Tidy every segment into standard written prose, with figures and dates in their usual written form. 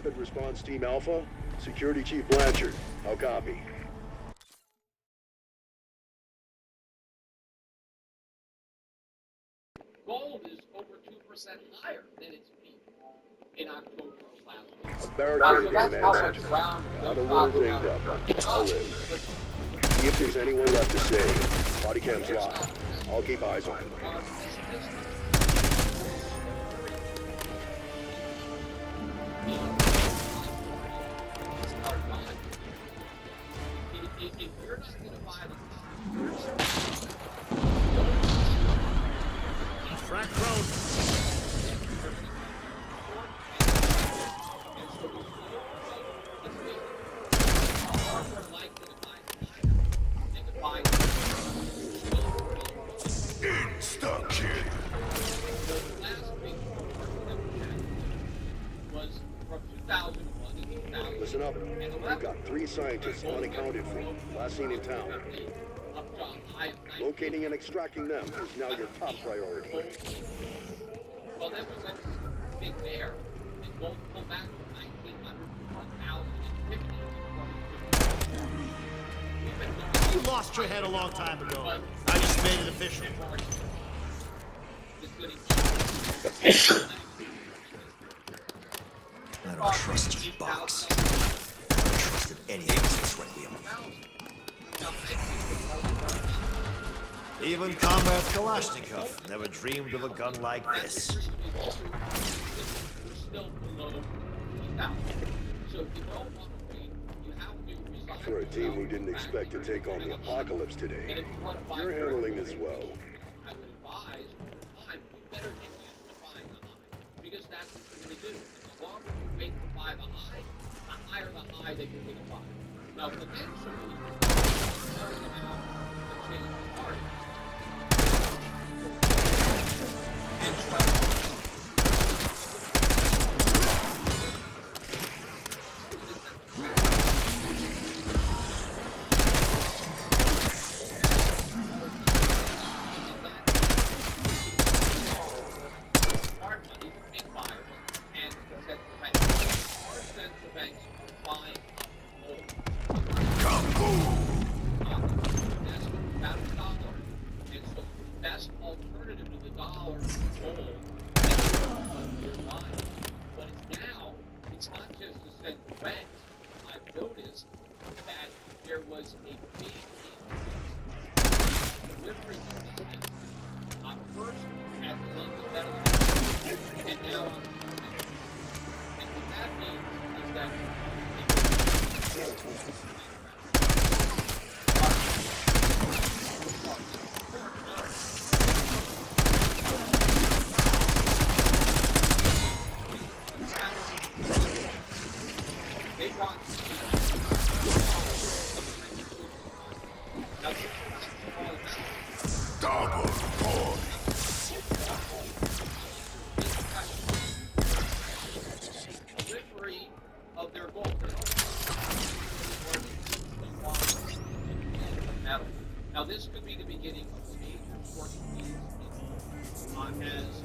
Rapid Response Team Alpha, Security Chief Blanchard. How copy? Gold is over 2% higher than its peak in October of last year. A barricade That's how much managed. ground Not a those little stocks dinged up. I'll live. See if there's anyone left to save. Body cam's locked. I'll keep eyes on him. If you're not going to buy the Track road. Insta-kill. was from 2001 to 2000. Listen up. We've got 3 scientists unaccounted for, last seen in town. Up to a high of 19. Locating and extracting them is now your top priority. Well, then we went to Big Bear and both pulled back from 1900 to 1050 We've been going You lost your head a long time ago. I just made it official. I don't trust you, Box. I don't trust anything since William. Even Comrade Kalashnikov never dreamed of a gun like this. We're still below 3,000. So if you don't want to wait, you have to resign. For a team who didn't expect to take on the apocalypse today, you're handling this well. I would advise, time, you better get used to buying the high. Because that's what you're going to do. The longer you wait to buy the higher the high that you're going to buy. Now, potentially, you're going to have to change the target. And so, hard money, big buyers, and central banks. Our central banks are buying up gold. That's about a dollar. And so the best alternative to the dollar is gold. But now, it's not just the central banks. I've noticed that there was a big increase in delivery demand. First at the London Metal and now and what that means is that they want Double point. delivery of their gold. Now this could be the beginning of a major Portuguese as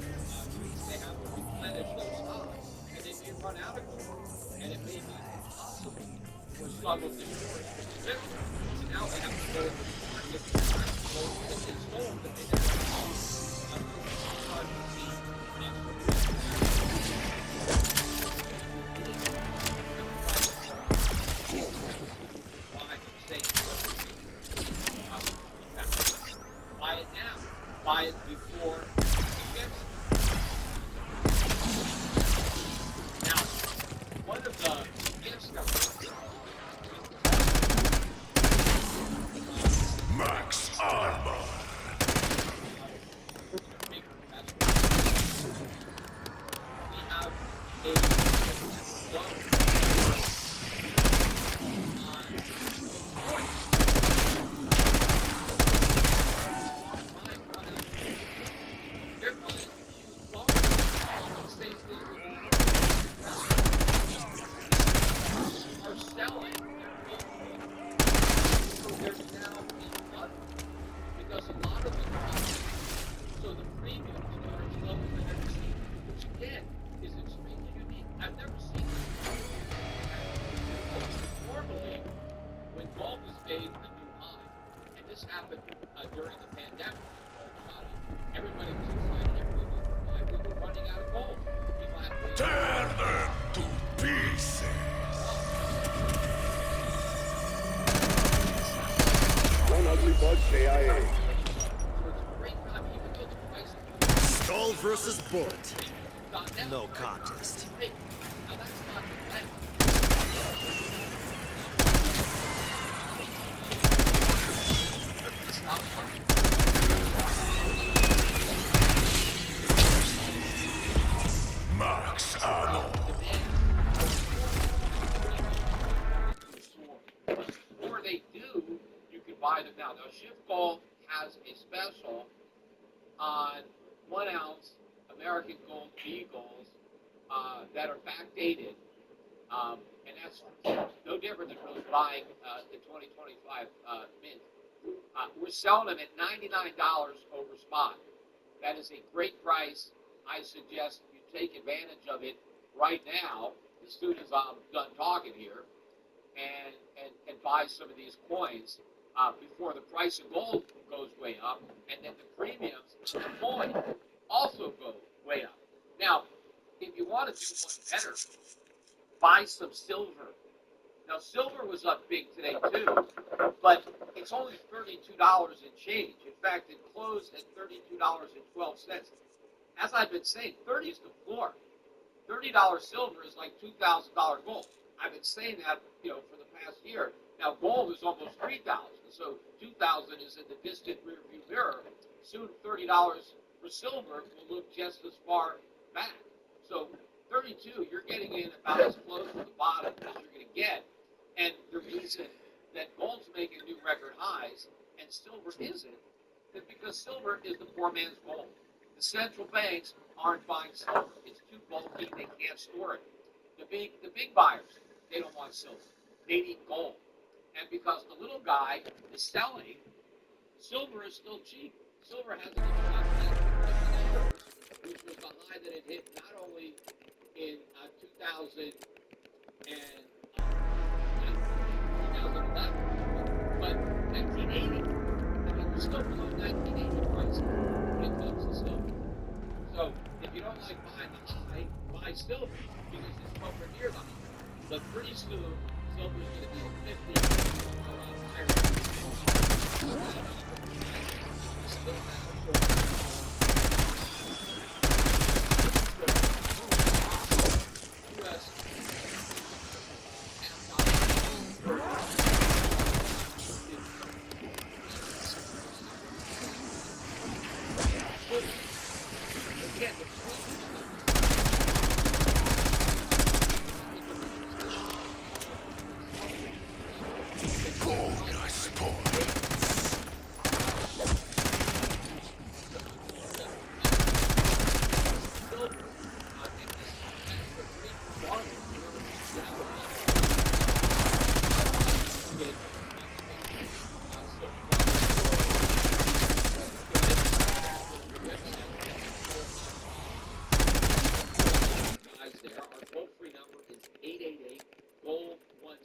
they have to replenish those stocks, and they may run out of gold, and it may be impossible for some of the stores to deliver. So now they have to go to the market to find gold that they stole that they never sold. Buy it now. Buy it before it gets. Now, one of the gifts Max armor. pieces. One ugly bug KIA. So it's a great time, even though the price of Skull versus bullet. $2 No contest. Hey, now that's not the plan. Max ammo. Or they do, you can buy them now. Now, Shift Gold has a special on 1 ounce American Gold Eagles that are backdated. And that's no different than really buying the 2025 mint. We're selling them at $99 over spot. That is a great price. I suggest you take advantage of it right now, as soon as I'm done talking here, and buy some of these coins before the price of gold goes way up, and then the premiums of the coin also go way up. Now, if you want to do one better, buy some silver. Now, silver was up big today too, but it's only $32 and change. In fact, it closed at $32.12. As I've been saying, 30 is the floor. $30 silver is like $2,000 gold. I've been saying that, for the past year. Now, gold is almost $3,000, so 2,000 is in the distant rearview mirror. Soon, $30 for silver will look just as far back. So, 32, you're getting in about as close to the bottom as you're going to get. And the reason that gold's making new record highs and silver isn't is because silver is the poor man's gold. The central banks aren't buying silver. It's too bulky. They can't store it. The big buyers, they don't want silver. They need gold. And because the little guy is selling, silver is still cheap. Silver hasn't even got that $50, which was the high that it hit not only in 2011, but 1980. I mean, we're still below 1980 prices when it comes to silver. So, if you don't like buying the high, buy silver, because it's nowhere near the high. But pretty soon, silver is going to be at 50 or higher. Still have US again, Bonus points.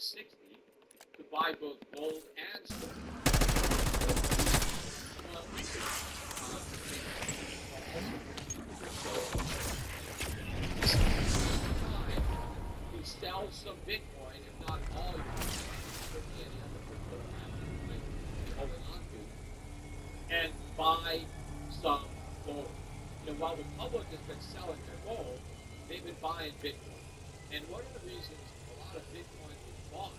to buy both gold and silver. You sell some Bitcoin, if not all your Bitcoin, any other crypto asset you're holding on to, and buy some gold. While the public has been selling their gold, they've been buying Bitcoin. And one of the reasons a lot of Bitcoin was bought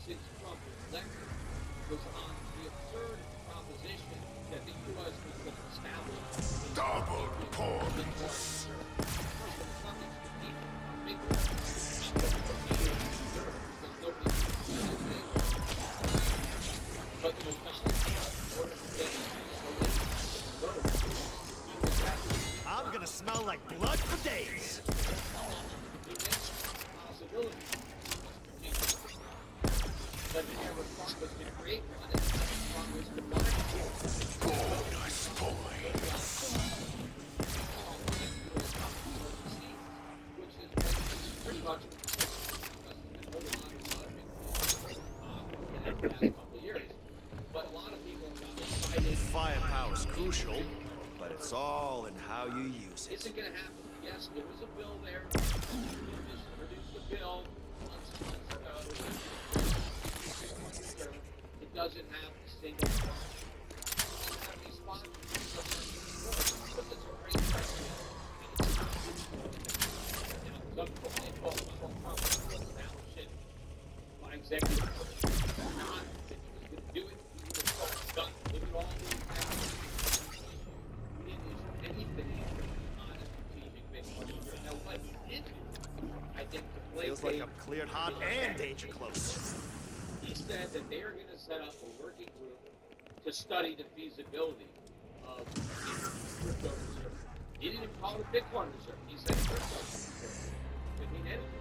since Trump was elected was on the absurd proposition that the U.S. was going to establish Double points. I'm gonna smell like blood for days. But never Congress can create one, and Congress can buy it. Bonus points. Which is pretty much holding on to a lot of Bitcoin in the past couple of years. But a lot of people got excited. Firepower's crucial, but it's all in how you use it. Is it going to happen? Yes, there was a bill there. Just produced a bill executive order. Not that he was going to do it. He was done. Look at all the he didn't issue anything on a strategic Bitcoin reserve. Now, what he did do, I think, to play Feels like I'm cleared hot and danger close. he said that they are going to set up a working group to study the feasibility of a crypto reserve. He didn't even call it a Bitcoin reserve. He said crypto reserve. Didn't mean anything.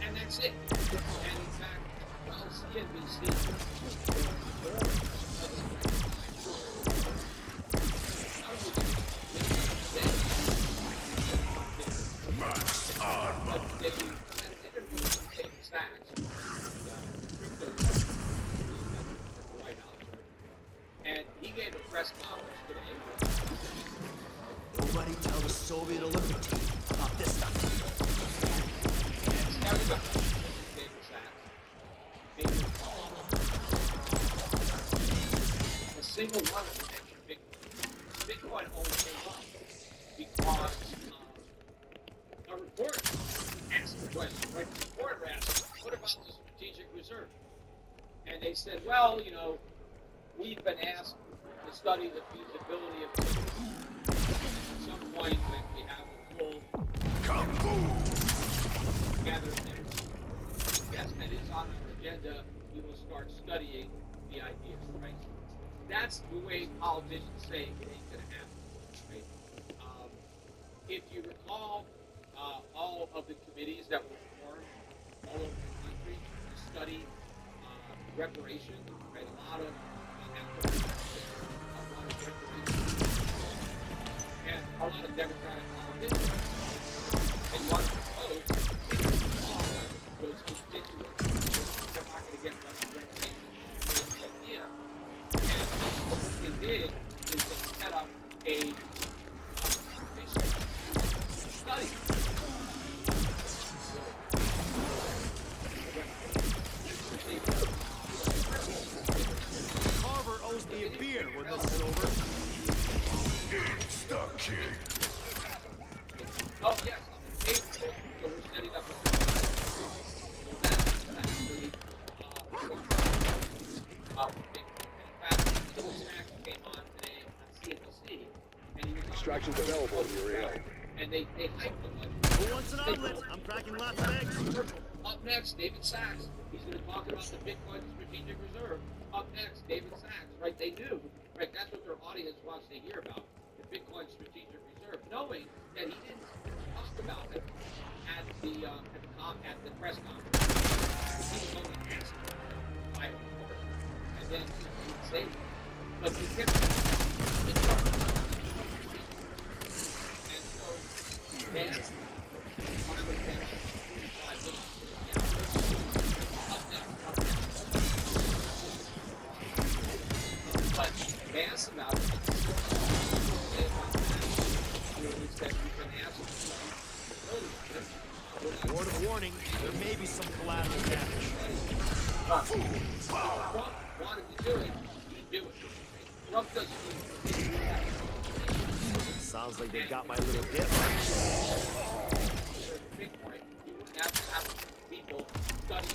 And that's it. And in fact, well, CNBC Max armor. they had an interview with David Sachs, crypto White House, and he gave a press conference today. Nobody tell the Soviet Olympic team about this stuff. Now we got David Sachs. A single one of them mentioned Bitcoin only came up because a reporter asked the question, right? The reporter asked, what about the strategic reserve? And they said, well, you know, we've been asked to study the feasibility of this. At some point when we have a full Kaboom! gathered yes, that is on our agenda. We will start studying the ideas, right? That's the way politicians say it ain't going to happen, right? If you recall, all of the committees that were formed all over the country to study reparations, right? A lot of activists there, a lot of reparations, and a lot of Democratic politicians. And one proposed those constituents. They're not going to get much reparations. Idea. And what they did is they set up a study. Carver owes me a beer when this is over. Insta-kick. Oh, yes. So we're setting up a actually, in fact, Bill Sachs came on today on CNBC, and he was on Extractions available in your AO. and they hyped him like, Who wants an omelet? I'm cracking lots of eggs. up next, David Sachs. He's going to talk about the Bitcoin Strategic Reserve. Up next, David Sachs. Right? They knew. Right? That's what their audience wants to hear about. The Bitcoin Strategic Reserve, knowing that he didn't talk about it at the press conference. He was only asked by a reporter, and then he would say, but he kept it. And so then one of the things but they asked about it. Word of warning, there may be some collateral damage. Trump wanted to do it, he'd do it. Trump doesn't need to. Sounds like they got my little dip. Bitcoin, you wouldn't have to have people study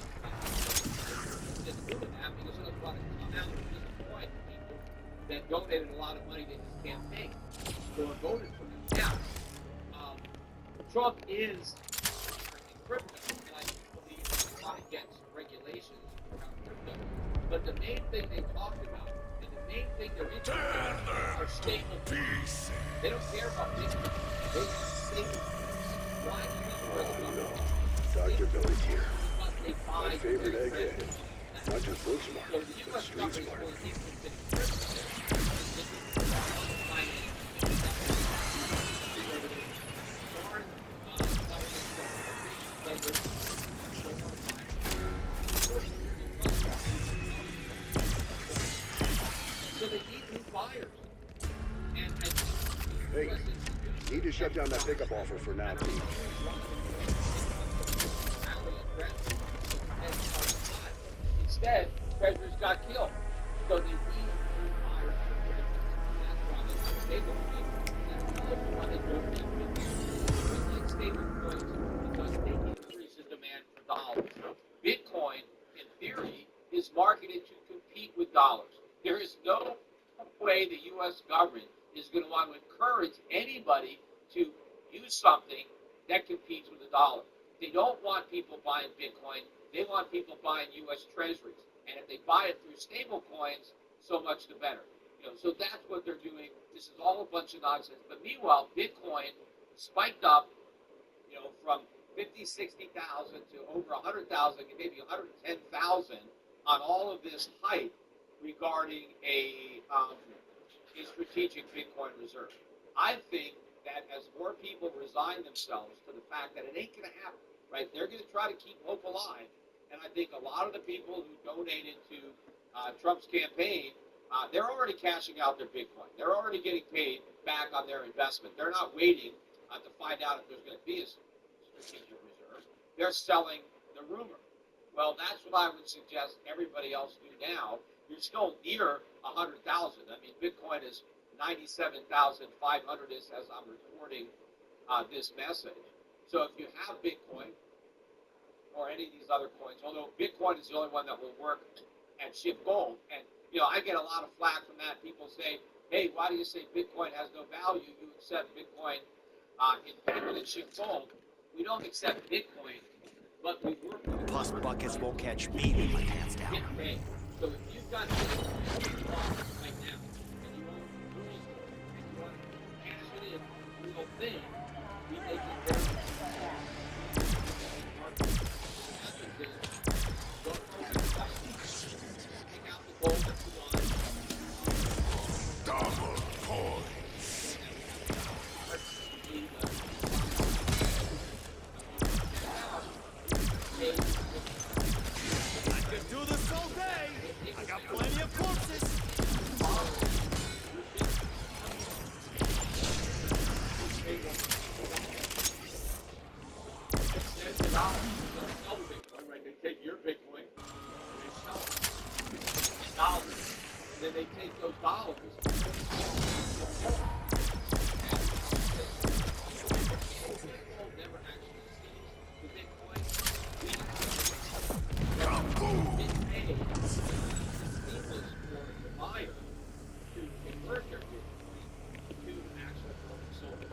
just doing that because it'll come out at this point people that donated a lot of money to his campaign or voted for him. Now, Trump is crypto, and I believe he want to get some regulations around crypto. But the main thing they talked about, and the main thing they're interested in, are stable coins. They don't care about Bitcoin. They want stable coins. Why do you think Oh no. Dr. Billy's here. they buy My favorite very egghead. credit? Not just book smart, So the but U.S. street government smart. will interested in crypto. So they need new buyers. And I think Hey, need to shut down that pickup offer for now, Pete. Instead, treasurers got killed. So they need new buyers for treasurers. That's why they stable coins. That's why they don't need stable coins because they increase the demand for dollars. Bitcoin dollars. There is no way the U.S. government is going to want to encourage anybody to use something that competes with the dollar. They don't want people buying Bitcoin. They want people buying U.S. Treasuries. And if they buy it through stable coins, so much the better. So that's what they're doing. This is all a bunch of nonsense. But meanwhile, Bitcoin spiked up, from 50, 60,000 to over 100,000, maybe 110,000 on all of this hype regarding a strategic Bitcoin reserve. I think that as more people resign themselves to the fact that it ain't going to happen, right? They're going to try to keep hope alive. And I think a lot of the people who donated to Trump's campaign, they're already cashing out their Bitcoin. They're already getting paid back on their investment. They're not waiting to find out if there's going to be a strategic reserve. They're selling the rumor. Well, that's what I would suggest everybody else do now. You're still near 100,000. I mean, Bitcoin is 97,500 as I'm recording this message. So if you have Bitcoin or any of these other coins, although Bitcoin is the only one that will work at ShiftGold, and I get a lot of flack from that. People say, "Hey, why do you say Bitcoin has no value? You accept Bitcoin in payment at ShiftGold." We don't accept Bitcoin, but we work with it. Plus buckets won't catch me with my pants down. Bitcoin. So if you've got Bitcoin right now, and you own real estate, and you want to cash it in, real thing, we make it very take out the gold that you want. Double points. I could do this all day. I got plenty of corpses. They take your Bitcoin and they sell it in dollars. Then they take those dollars. Never actually sees the Bitcoin. It pays seamless for the buyer to convert their Bitcoin to actual gold.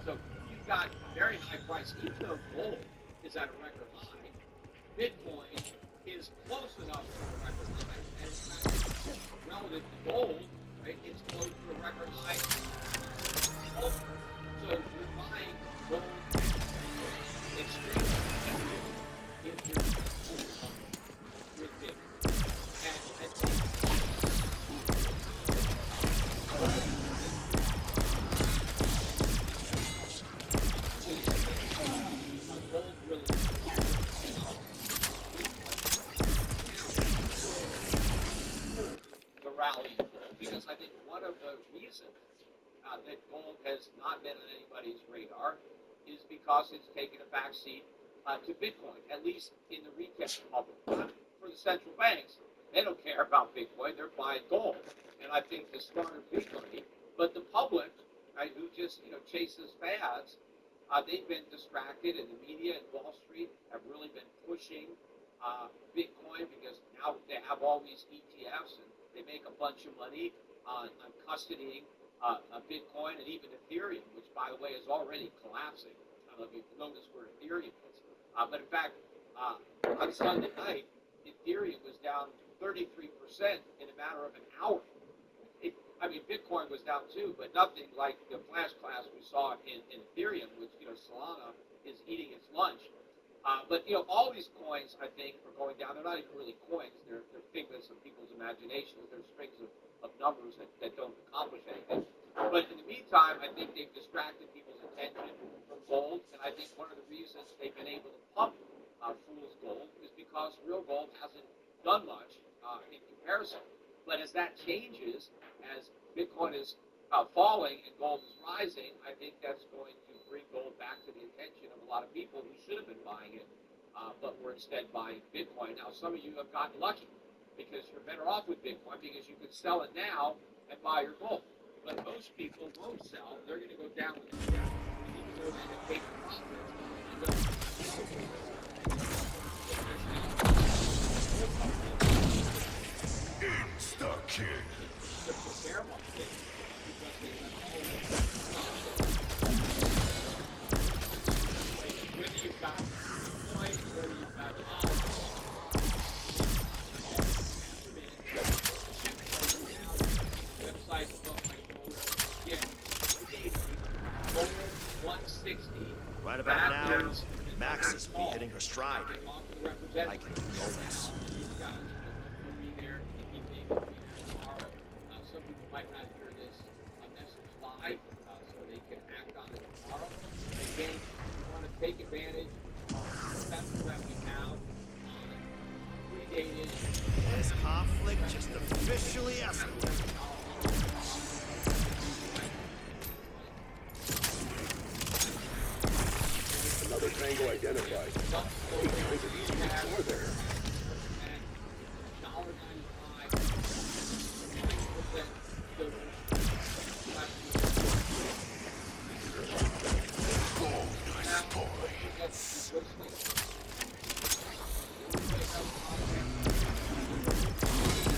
So you've got a very high price, even though gold is at a record high. Bitcoin is close enough to a record high, and in fact, relative to gold, right, it's close to a record high. So you're buying gold extremely if you're with Bitcoin. And I think gold really the rally, because I think one of the reasons that gold has not been on anybody's radar is because it's taken a backseat to Bitcoin, at least in the retail public. For the central banks, they don't care about Bitcoin; they're buying gold, and I think the smarter people, but the public, right, who just chases fads, they've been distracted, and the media and Wall Street have really been pushing Bitcoin because now they have all these ETFs and they make a bunch of money on custodying Bitcoin and even Ethereum, which, by the way, is already collapsing. I don't know if you've noticed where Ethereum is. But in fact, on Sunday night, Ethereum was down 33% in a matter of an hour. Bitcoin was down too, but nothing like the flash crash we saw in Ethereum, which, Solana is eating its lunch. But all these coins, I think, are going down. They're not even really coins. They're figments of people's imaginations. They're strings of numbers that don't accomplish anything. But in the meantime, I think they've distracted people's attention from gold. And I think one of the reasons they've been able to pump fool's gold is because real gold hasn't done much in comparison. But as that changes, as Bitcoin is falling and gold is rising, I think that's going to bring gold back to the attention of a lot of people who should have been buying it, but were instead buying Bitcoin. Now, some of you have gotten lucky because you're better off with Bitcoin because you could sell it now and buy your gold. But most people won't sell. They're going to go down with it. You need to go ahead and take the profits. Insta kill. to prepare one thing because they have all the whether you've got oil, whether you've got websites look like yeah, 160. Right about now, Max is hitting her stride. I can know this. Some people might not hear this message live, so they can act on it tomorrow. Again, we want to take advantage of the special that we have predated. This conflict just officially escalated. Another tango identified. It's an easy ignore there.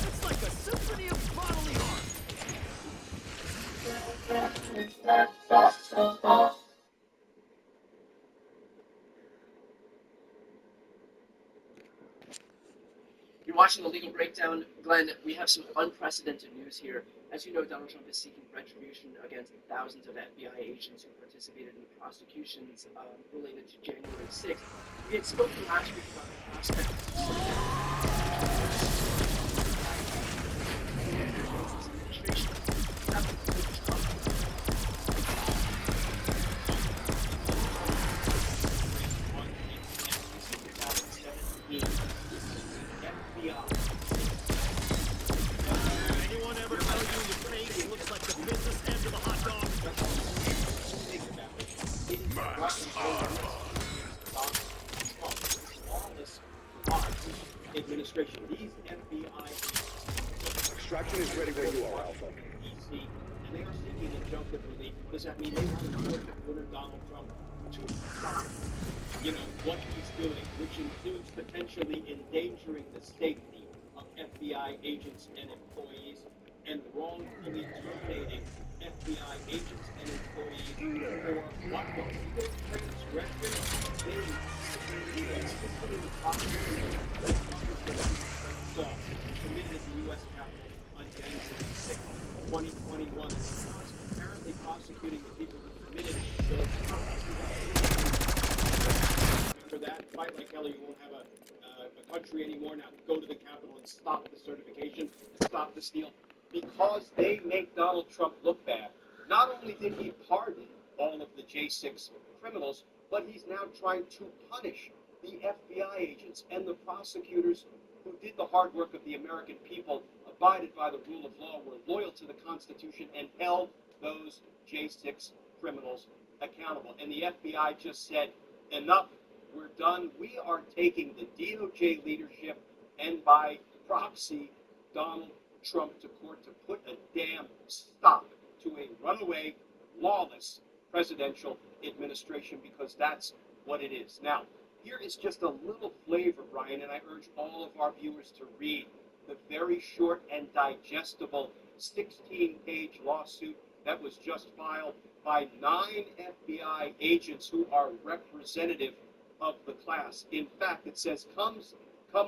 It's like a symphony of bodily harm. You're watching the Legal Breakdown. Glenn, we have some unprecedented news here. As you know, Donald Trump is seeking retribution against thousands of FBI agents who participated in prosecutions related to January 6th. We had spoken last week about the prospect Anyone ever tell you the fake looks like the business end of the hot dog? Max Armor. Administration, these FBI Extraction is ready where you are, Alpha. DC, and they are seeking injunctive relief. What does that mean? They want to order Donald Trump to stop, what he's doing, which includes potentially endangering the safety of FBI agents and employees, and wrongfully terminating FBI agents and employees for what was transgression. Committed at the U.S. Capitol on January 6, 2021. Apparently prosecuting the people who committed those crimes. For that, fight like hell, you won't have a country anymore. Now go to the Capitol and stop the certification, stop the steal, because they make Donald Trump look bad. Not only did he pardon all of the J6 criminals, but he's now trying to punish the FBI agents and the prosecutors who did the hard work of the American people, abided by the rule of law, were loyal to the Constitution, and held those J6 criminals accountable. And the FBI just said, enough, we're done. We are taking the DOJ leadership and by proxy, Donald Trump to court to put a damn stop to a runaway, lawless presidential administration, because that's what it is. Now, here is just a little flavor, Brian, and I urge all of our viewers to read the very short and digestible 16-page lawsuit that was just filed by 9 FBI agents who are representative of the class. In fact, it says, come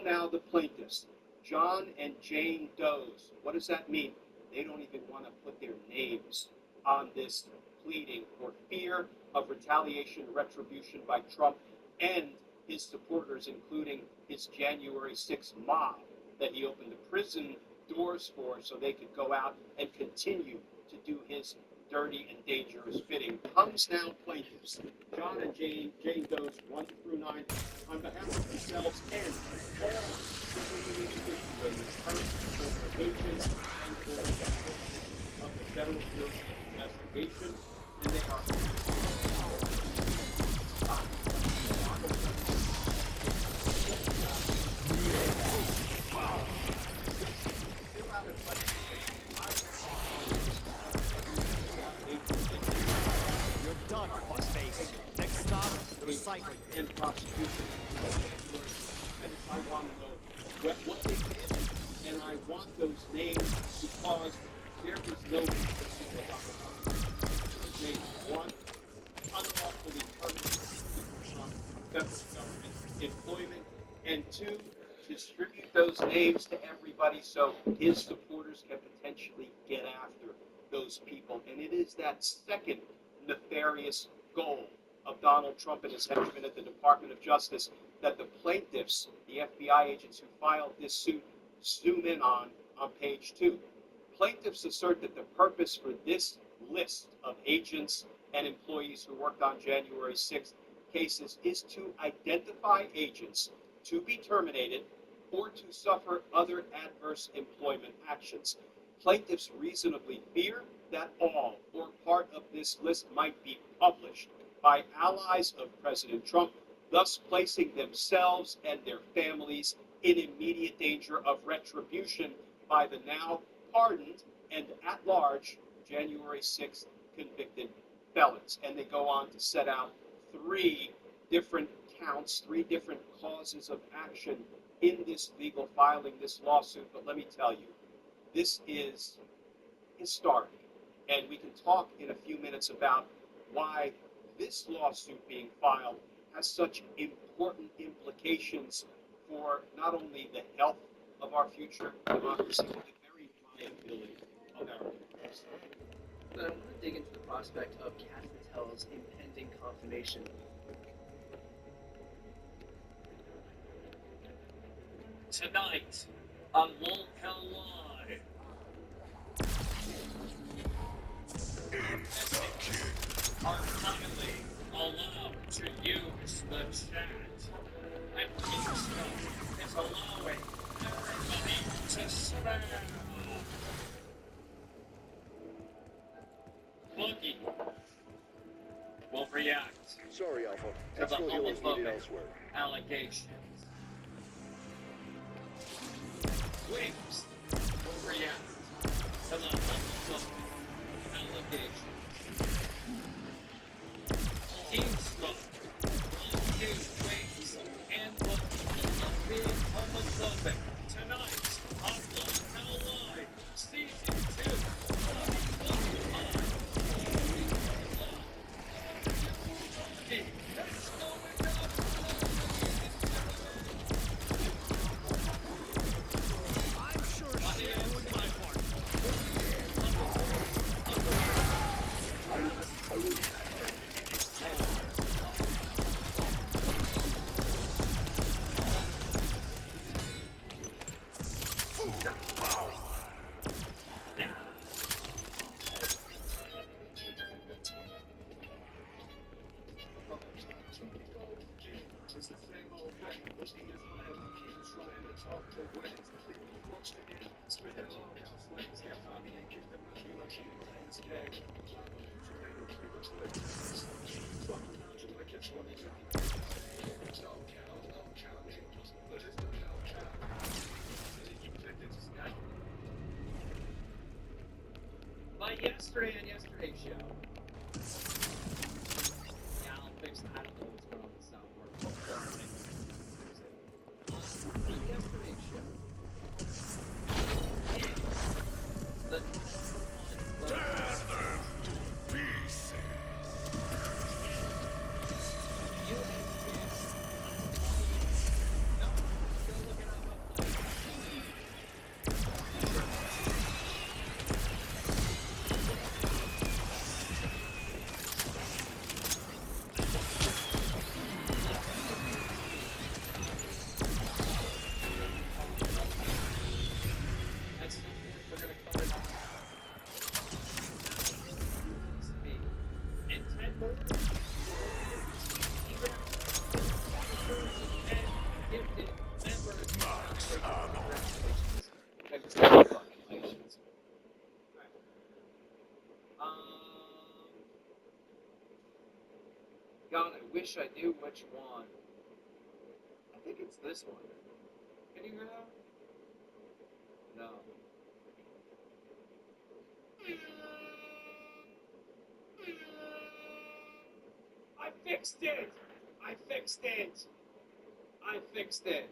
now the plaintiffs, John and Jane Doe's. What does that mean? They don't even want to put their names on this pleading for fear of retaliation, retribution by Trump and his supporters, including his January 6th mob that he opened the prison doors for so they could go out and continue to do his dirty and dangerous bidding. Comes now plaintiffs, John and Jane Doe's 1 through 9, on behalf of themselves and all the current agents and for of the Federal Bureau of Investigation, and they are You're done, fuckface. Next stop, the recycling. and prosecution. And I want to know what they did, and I want those names because there is no name one, unlawfully terminated from federal government employment, and two, distribute those names to everybody so his supporters can potentially get after those people. And it is that second nefarious goal of Donald Trump and his henchmen at the Department of Justice that the plaintiffs, the FBI agents who filed this suit, zoom in on page 2. Plaintiffs assert that the purpose for this list of agents and employees who worked on January 6th cases is to identify agents to be terminated or to suffer other adverse employment actions. Plaintiffs reasonably fear that all or part of this list might be published by allies of President Trump, thus placing themselves and their families in immediate danger of retribution by the now pardoned and at-large January 6th convicted felons. And they go on to set out 3 different counts, 3 different causes of action in this legal filing, this lawsuit. But let me tell you, this is historic. And we can talk in a few minutes about why this lawsuit being filed has such important implications for not only the health of our future democracy, but the very viability of our democracy. But I want to dig into the prospect of Kat Patel's impending confirmation. Tonight on Won't Tell Live. Are finally allowed to use the chat. And Facebook is allowing everybody to spam. Boogie will react Sorry, Alpha. to the Exfil healing needed homophobic elsewhere. allegations. Wings will react to the homophobic allegations. Keystone will use Wings and Boogie of being homophobic tonight on Won't Tell Live, Season 2. Like yesterday on yesterday's show. Yeah, I'll fix that. I don't know what's going on with the soundboard. On yesterday's show. God, I wish I knew which one. I think it's this one. Can you hear that? No. I fixed it! I fixed it! I fixed it!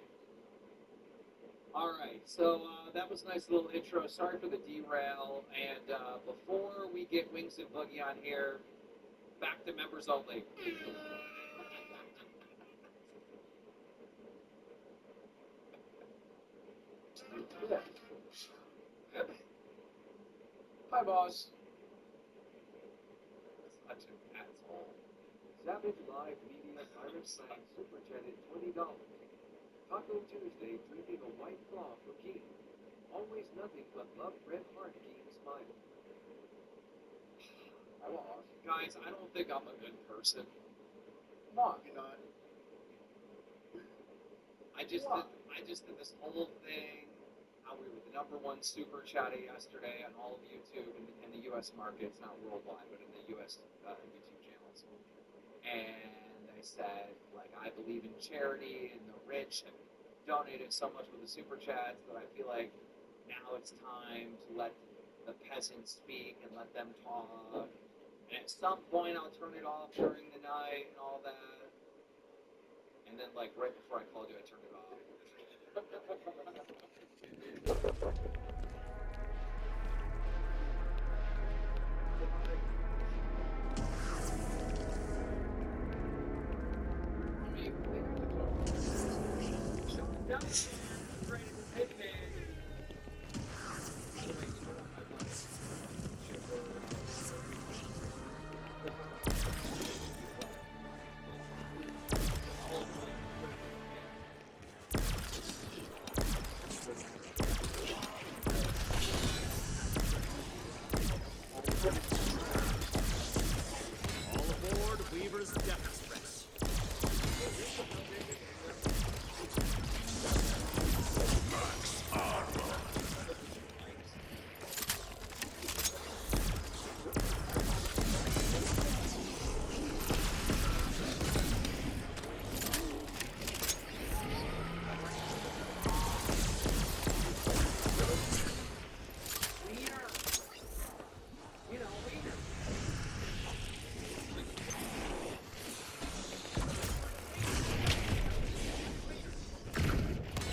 Alright. Alright, so that was a nice little intro. Sorry for the derail. And before we get Wings and Boogie on here, back to members only. Hi, boss. Such an asshole. Savage Live Media Pirate Science Super Chatted $20. Taco Tuesday drinking a white claw for King. Always nothing but love Red Heart King smile. I lost. Guys, I don't think I'm a good person. Come on, you're not. I just did this whole thing. How we were the #1 super chatter yesterday on all of YouTube in the U.S. markets, not worldwide, but in the U.S. YouTube channels. And I said, like, I believe in charity, and the rich have donated so much with the super chats that I feel like now it's time to let the peasants speak and let them talk. And at some point, I'll turn it off during the night and all that. And then, like, right before I called you, I turned it off. All aboard Weaver's Death Express. Max armor.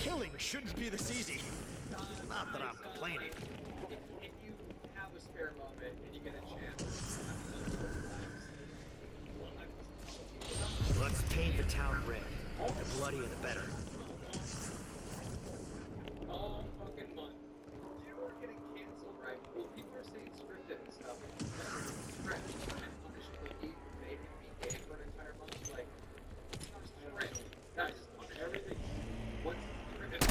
Killing shouldn't be this easy. Not that I'm complaining. If you have a spare moment and you get a chance, Let's paint the town red. The bloodier the better. all fucking month. You know we're getting canceled, right? Well, people are saying scripted and stuff. Script and punish Cookie for making me gay for an entire month. Like, script. Guys, just punish everything. What's scripted?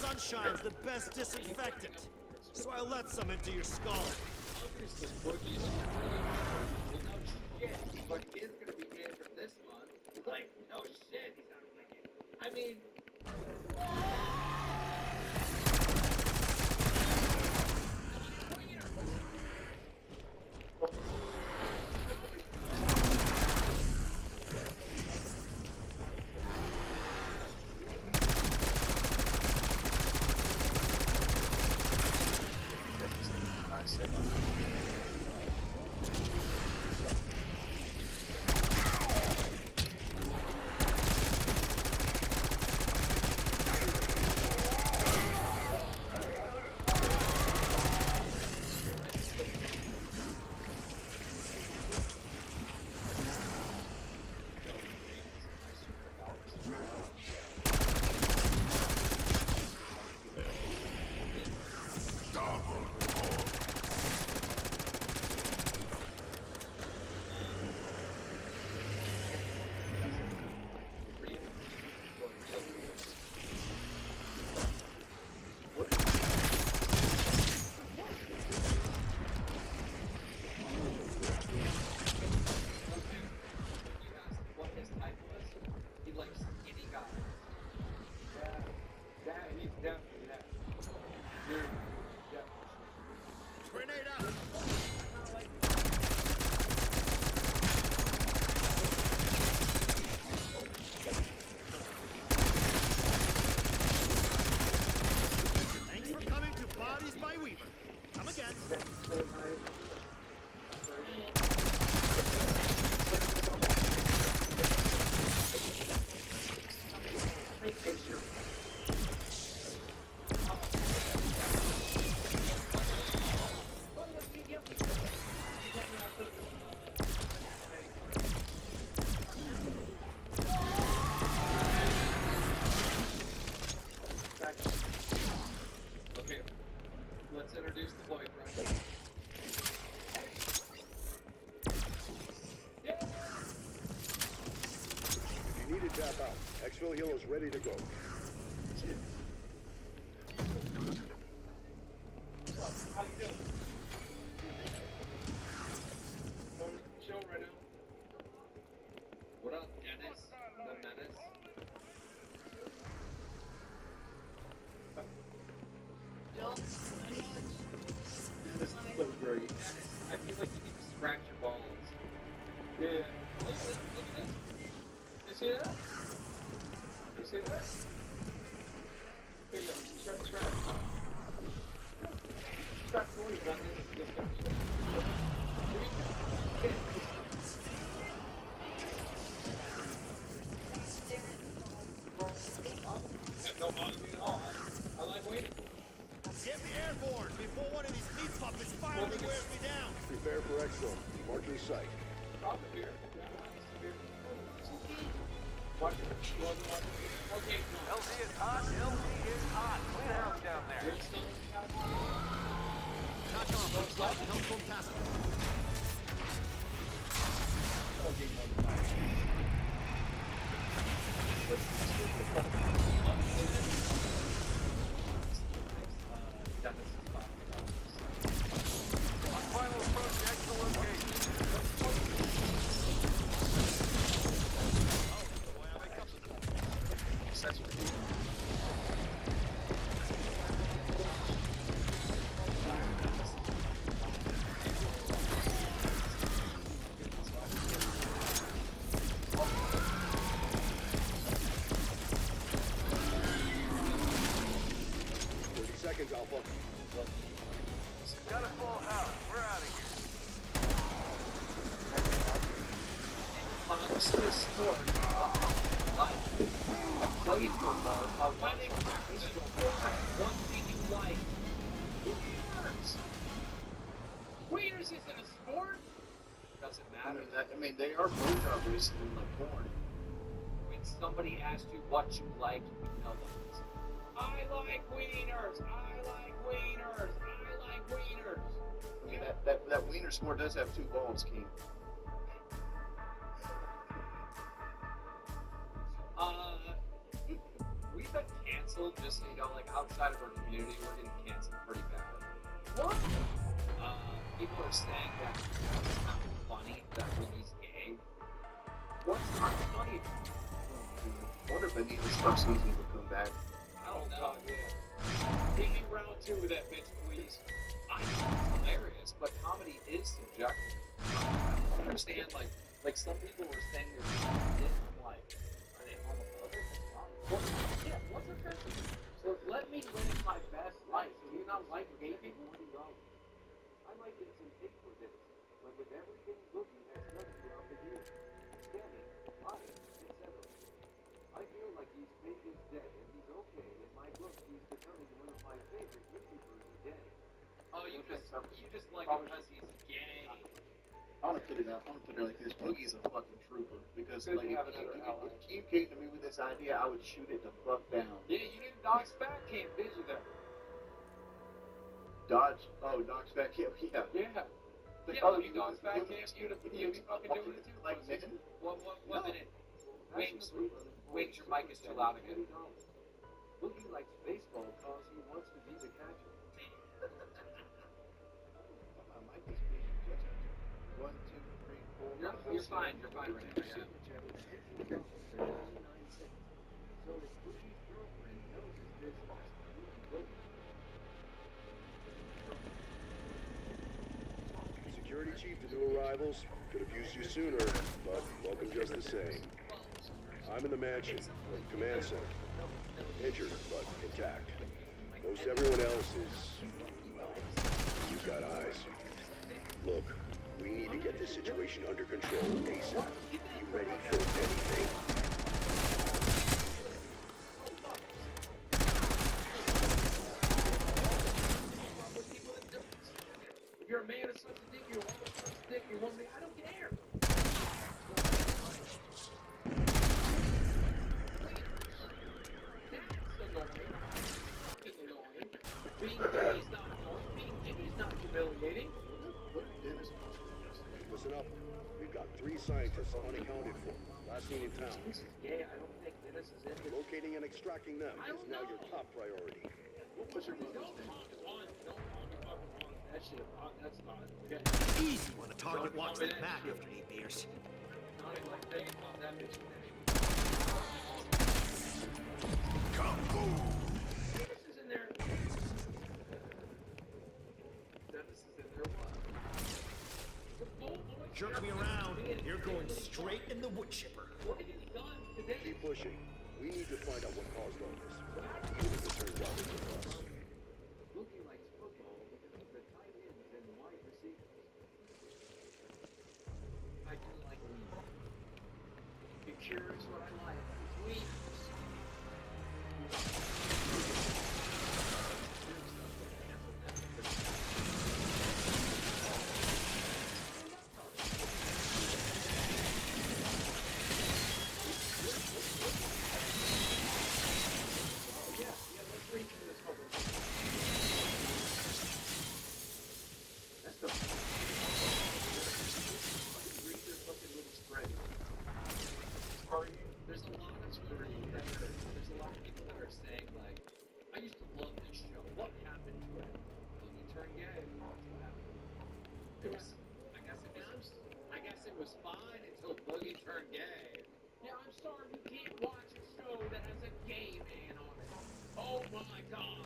Sunshine's the best disinfectant. So I let some into your skull. Obviously, Boogie's well, no shit, but he is gonna be gay for this month. Like, no shit, he's not gonna be gay. I mean, Let's introduce the boyfriend. Yeah. If you need to tap out, Exfil Hill is ready to go. How you doing? On the show right now. What up, Dennis? The Menace? This is so great. I feel like you need to scratch your balls. Yeah. Look at this. Look at this. You see that? You see that? Here you go. Scratch, scratch. Scratch for you. Got this. Here we go. Okay. No bother me at all. I like waiting. Get me airborne before one of these meat puppets finally wears me down. Prepare for Exfil. Marking site. Drop it here. Watch it. Okay, no. LZ is hot. LZ is hot. Clean house down there. You're still Knock on those lights and help fantastic. okay, motherfucker. Final approach to extra location. Seconds, Alpha. Got a full house. We're out of here. What's this sport? Played for winning one thing you like. Wieners isn't a sport. Doesn't matter. I mean, they are blowjobs in like porn. When somebody asks you what you like, you tell them. I like wieners. I like wieners. I like wieners. I mean, that wiener sport does have two balls, King. We've been canceled, just so you know, like outside of our community, we're getting canceled pretty bad. What? People are saying that it's not funny that Willie's gay. What's not funny? I wonder if Benito's first season will come back. I don't know. Give me round 2 with that bitch, please. I know it's hilarious, but comedy is subjective. I understand, like some people were saying they're like, are they homophobic? Yeah, what's offensive? So let me live my best life. Do you not like gay people? What are you wrong? I might get some hate for this, but with everything Boogie has done throughout the years, scamming, lying, etc. I feel like he's paid his debt and he's okay. In my book, he's becoming one of my favorite YouTubers today. Oh, you just like him because he's gay. I want to put it out. I want to put it like this. Boogie's a fucking trooper. Because Good like, to have another ally. if you came to me with this idea, I would shoot it the fuck down. Yeah, you didn't dodge back camp, did you though? Dodge. Oh, Doc's back here. Yeah. Yeah. Like, Yeah, you dodge back camp, you'd be fucking doing it too. Like men? One minute. Wings, your mic is too loud again. Boogie likes baseball because he wants to be the catcher. I might just be just 1, 2, 3, 4. You're fine right now. Yeah. So if Boogie's girlfriend knows his business, Boogie. Security chief to new arrivals. Could have used you sooner, but welcome just the same. I'm in the mansion, command center. Injured, but intact. Most everyone else is, well, you've got eyes. Look, we need to get this situation under control ASAP. You ready for anything? If you're a man of such a dick, you're a woman of such a dick, you want me, I don't care. That's annoying. Being gay is not normal. humiliating. What did Dennis yesterday? Listen up. We've got 3 scientists unaccounted for. Last seen in town. This is gay. I don't think Dennis is in this. Locating and extracting them is now your top priority. What was your brother's Don't name? talk on. Don't talk about on. That shit, that's not. Okay. Easy when a target walks the back after 8 beers. Not even like thinking about that bitch. Kaboom! Dennis is in there. Dennis is in there. What? Jerk me around, you're going straight in the wood chipper. What have you done today? Keep pushing. We need to find out what caused all this. Even if it turns out it's us. Bookie likes football because of the tight ends and wide receivers. I do like weed. You're curious what I like? Weed. That's the Read your fucking little spread. There's a lot of stories that there's a lot of people that are saying like, I used to love this show. What happened to it? Boogie turned gay. What happened? It was, I guess it was fine until Boogie turned gay. Yeah, I'm sorry, you can't watch a show that has a gay man on it. Oh my god.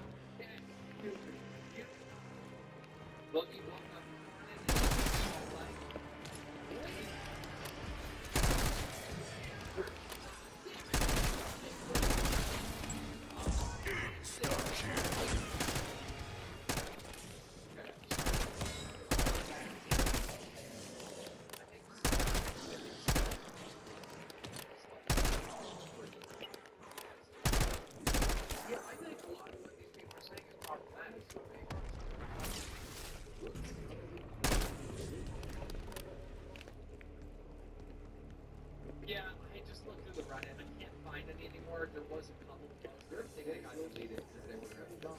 Boogie woke up and like, yeah, I think a lot of what these people are saying is problematic for me. Yeah, I just looked through the Reddit. I can't find any anymore. There was a couple posts. There they got deleted because they were gone.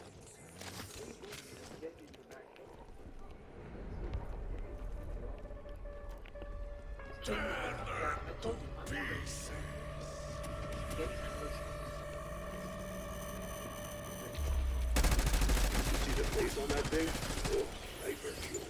Tear them to pieces. See the face on that thing? Oh, hyper fuel.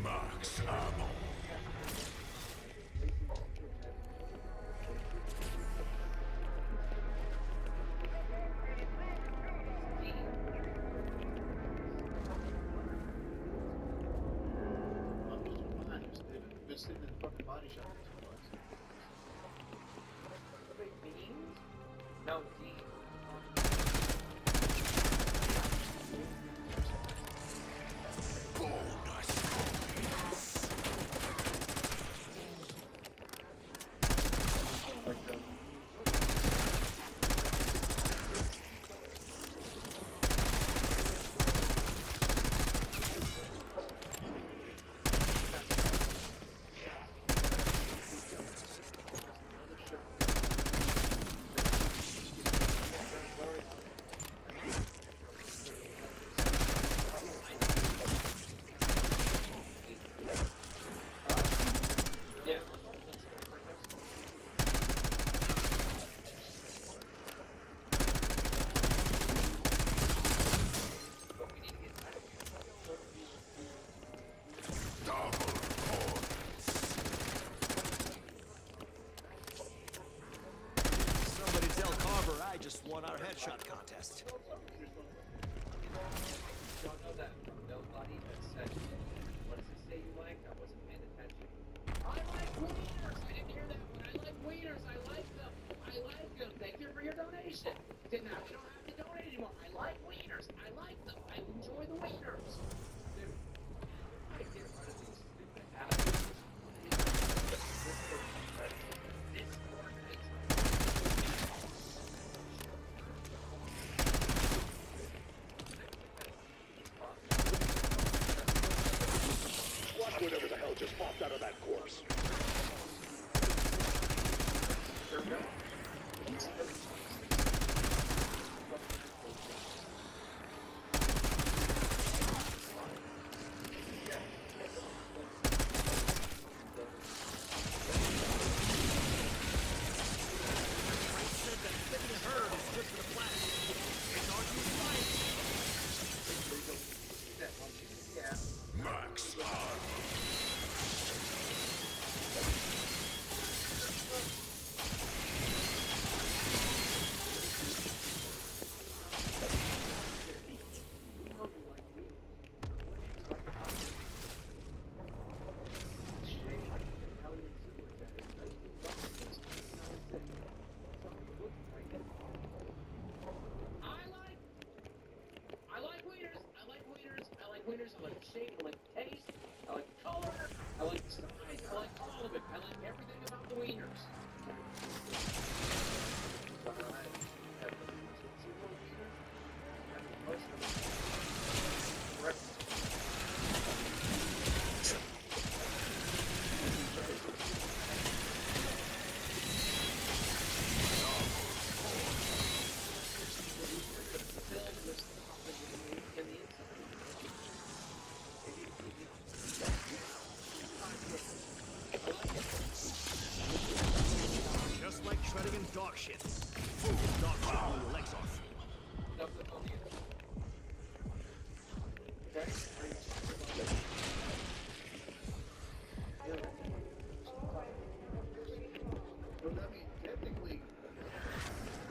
Max ammo. Mom was behind us. They've been sitting in the fucking body shop for 2 months. Beans? No, Dean. Yeah. Double points. Somebody tell Carver I just won our headshot contest. Y'all know that from nobody that said, what does it say you like? I wasn't paying attention. I like wieners! I didn't hear that, but I like wieners. I like them. I like them. Thank you for your donation. Now we don't have to donate anymore. I like wieners. I like them. I enjoy the wieners. Dude, I get rid of these stupid attitudes. Watch exhaust out of that corpse. Max armor. I like wieners. I like wieners. I like wieners. I like the shape. I like the taste. I like the color. I like the size. I like all of it. I like everything about the wieners. Just like shredding in dog shit. Dog shit blew your legs off.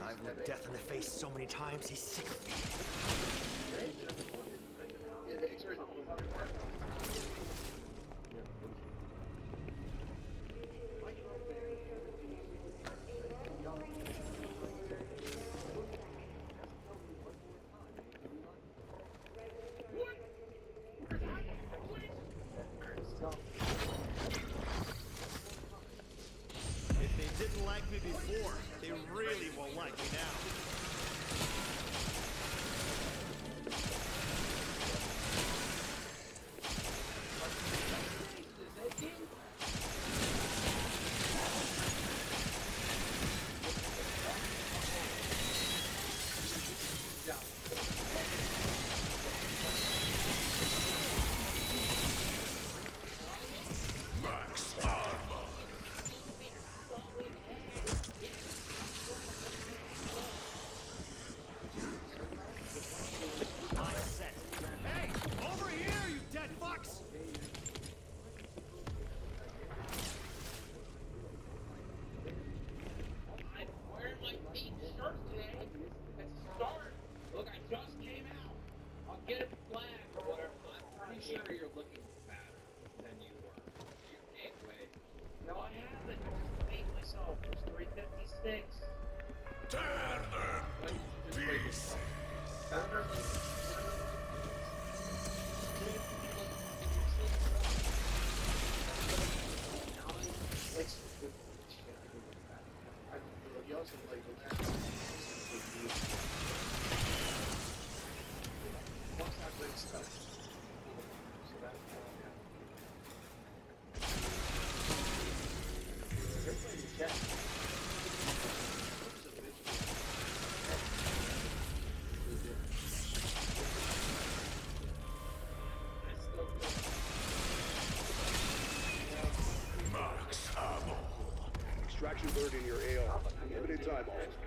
I've looked death in the face so many times, he's sick of me. If they didn't like me before, they really won't like me now. Max armor. Set. Hey, over here, you dead fucks! I'm wearing my pink shirt today. It's a start. Look, I just came out. I'll get it flagged or whatever. I'm pretty sure you're looking fatter than you were. Anyway. No, I haven't. I just made myself. It's 356. Tear them pieces. Max ammo. Extraction bird in your AO. Limited time also.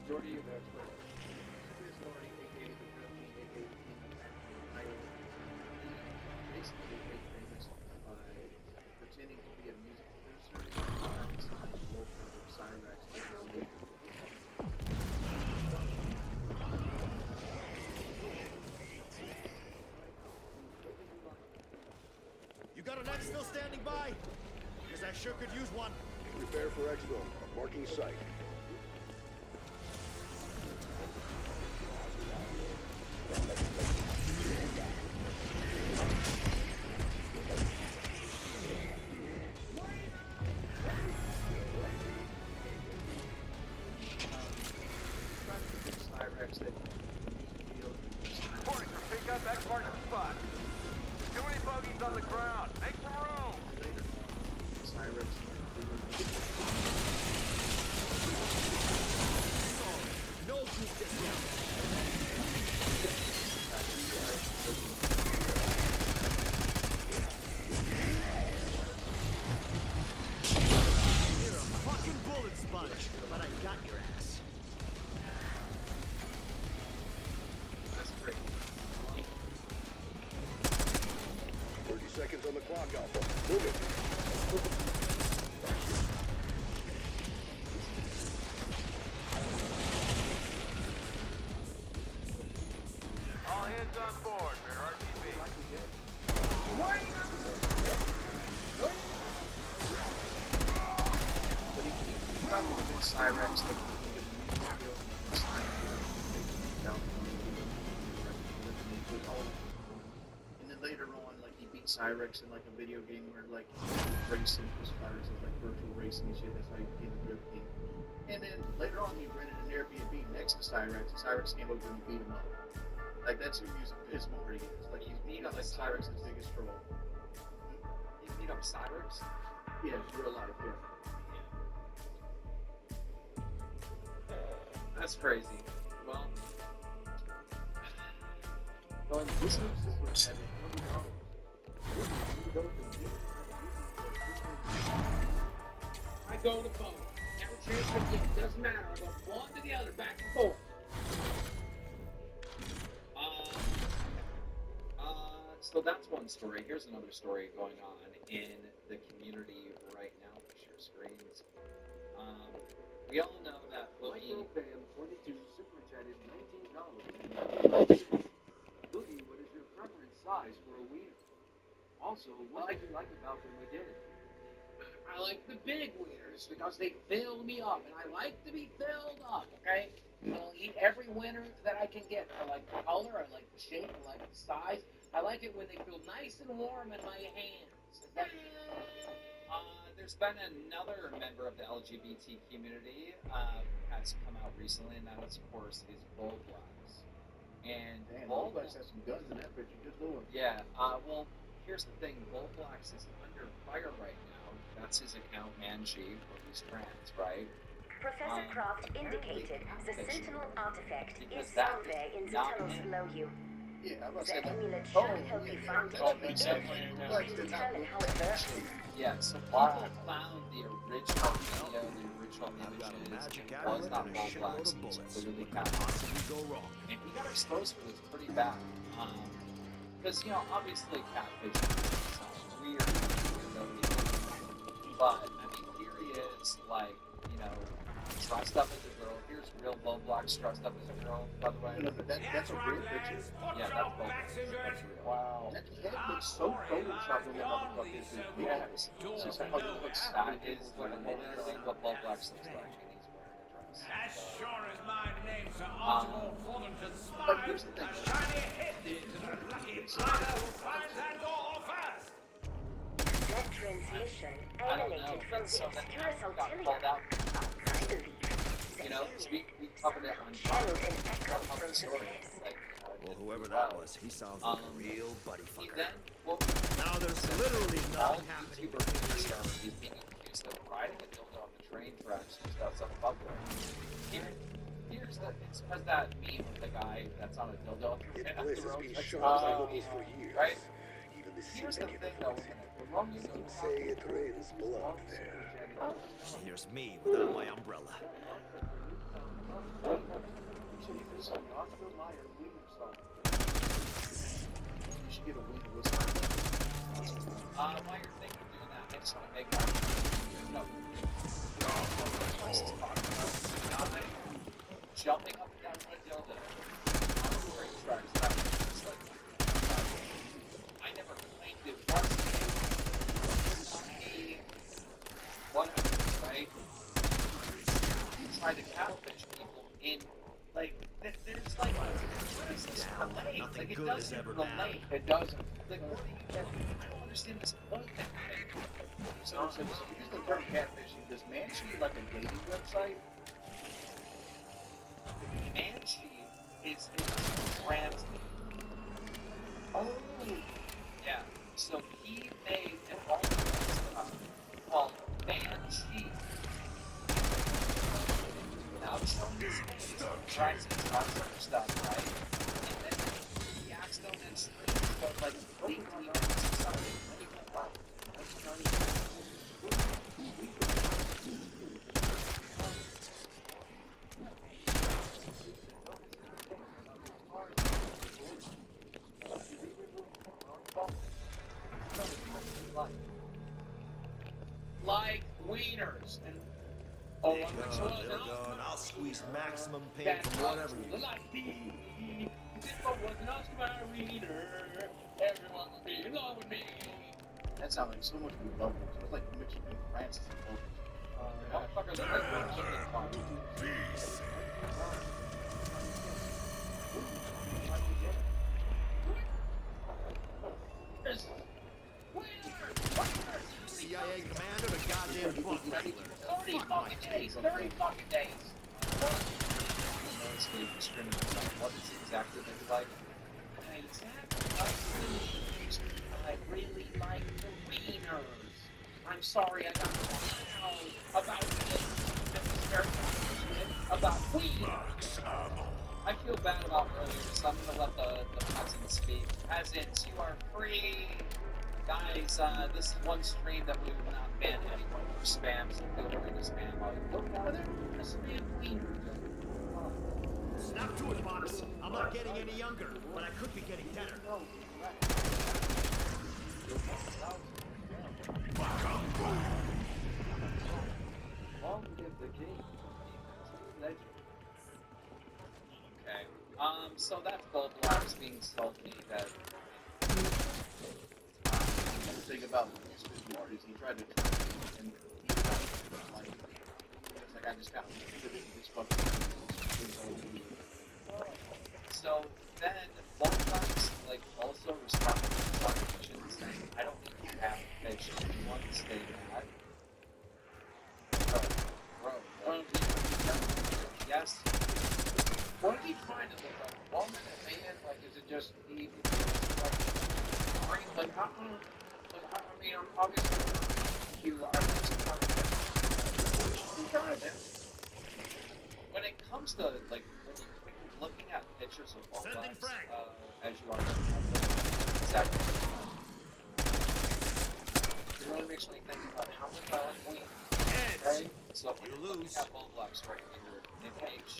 Majority of experts. Authority, aka the company, aka basically made famous by pretending to be a music producer and signed local Cyrex. You got an X still standing by? Because I sure could use one. Prepare for exfil. Marking site. got that parking spot. Too many bogeys on the ground. Make some room. No group discount. You're a fucking bullet sponge, but I got your ass. That's great. 30 seconds on the clock, Alpha. Move it. All hands on board, Mayor RTB. But he probably with Cyrex, like, and then later on, like, he beat Cyrex in, like, a video game where, like, racing was Cyrex is like virtual racing and shit. That's how he became the Drift King. And then later on, he rented an Airbnb next to Cyrex, and Cyrex came over and beat him up. Like, that's who he's abysmal where he is. Like, he's beat up, like, Cyrex's biggest troll. You beat up Cyrex? Yeah, real life, yeah. That's crazy. Well, Going, this is heavy. I go to both. Never change my team. Doesn't matter. I go from one to the other, back and forth. So that's one story. Here's another story going on in the community right now. Share screens. We all know that Boogie. Michael Bam 22 super chatted $19. Boogie, what is your preference size for a wiener? Also, what did you like about them we did? I like the big wieners because they fill me up, and I like to be filled up, okay? I'll eat every winner that I can get. I like the color, I like the shape, I like the size. I like it when they feel nice and warm in my hands. There's been another member of the LGBT community has come out recently, and that is, of course, is Bullblacks. And Damn, Bullblacks has some guns in that bitch. You just know it. Yeah, well, here's the thing. Bullblacks is under fire right now. That's his account, Manji, or he's trans, right? Professor Croft indicated the apparently Sentinel artifact because is that somewhere in the not tunnels him. below you. Yeah, I'm about to The say that. amulet Oh, should help you yeah, find yeah, it. yeah, It yeah. will determine, however, Yeah, so people found the original video, the original I've got a images. magic It was amulet not and a shitload Bullblacks, of it was bullets. clearly What could Cat. possibly go wrong? And he got exposed for this pretty bad. Because, obviously catfishing is weird, but, I mean, here he is, like, dressed up as a girl. Here's real Bullblacks dressed up as a girl, by the way. No, but that's a real picture. Yeah, that's Bullblacks. That's real. Wow. That head looks so photoshopped on that motherfucker. Yes. It's just how it looks. That is literally what Bullblacks looks like, and he's wearing a dress. As sure as my name's Sir Archibald Thornton But here's the thing. shiny head is the lucky blinder who finds that door first. that transmission I don't know. emanated from the So then obscurus got called ulterior. out. I believe We covered it on channeled an echo top from of the story. Pacifics. Like, Well, whoever that was, he sounds like a real buddy he fucker. then, well, Now there's literally all nothing happening. YouTuber videos is being accused of riding a dildo on the train tracks just outside of Buffalo. Here's it's because that meme of the guy that's on a dildo. This and place the has road been like, shot by oh, locals for years. right? Even the Here's the city thing can though, avoid it. the wrong you Some say it rains blood there. Here's me without my umbrella. You should get a wiener with while you're thinking of doing that, I just want to make no. Jumping up and down on a dildo on the train tracks, that was just like, I never claimed it was a right? You try to catfish people in, like, there's like, what is this relate? Nothing Like, it good doesn't has ever relate. happened. It doesn't. Like, what do you, I don't understand this point thing. So use the term catfishing. Does Manchi like a dating website? Manchi is trans. wieners. And oh, I'm They're so done. I'll squeeze maximum pain from whatever you do. If I was an Oscar wiener, everyone would be in love with me. That sounds like so much more local. It was like mixing with Francis and Local. Motherfuckers are like one CIA commander to goddamn book. 30 fucking days! 30 fucking days! What is exactly like? I really like the wieners. I'm sorry I got wrong about this. This is very passionate about wieners. I feel bad about earlier, so I'm gonna let the peasants speak. Peasants, you are free. Guys, this is one stream that we would not ban anyone for spam, so feel free to spam all you look at it. Spam wieners. Snap to it, boss. I'm not getting any younger, but I could be getting better. Long live the king. Legend. Okay. So that's Goldblocks being salty that the thing about this more is he tried to and it's like I just got this fucking so then Goldblocks like also responded to questions that I don't think you have to pitch once they had. Bro, yes. What did he find? Is it like a woman, a man? Like, is it just he? Like, I mean, obviously, you are when it comes to like when you're looking at pictures of all as you are exactly. It really makes me think about how much I like Queen. Right? So if you're looking at Goldblocks right here, they page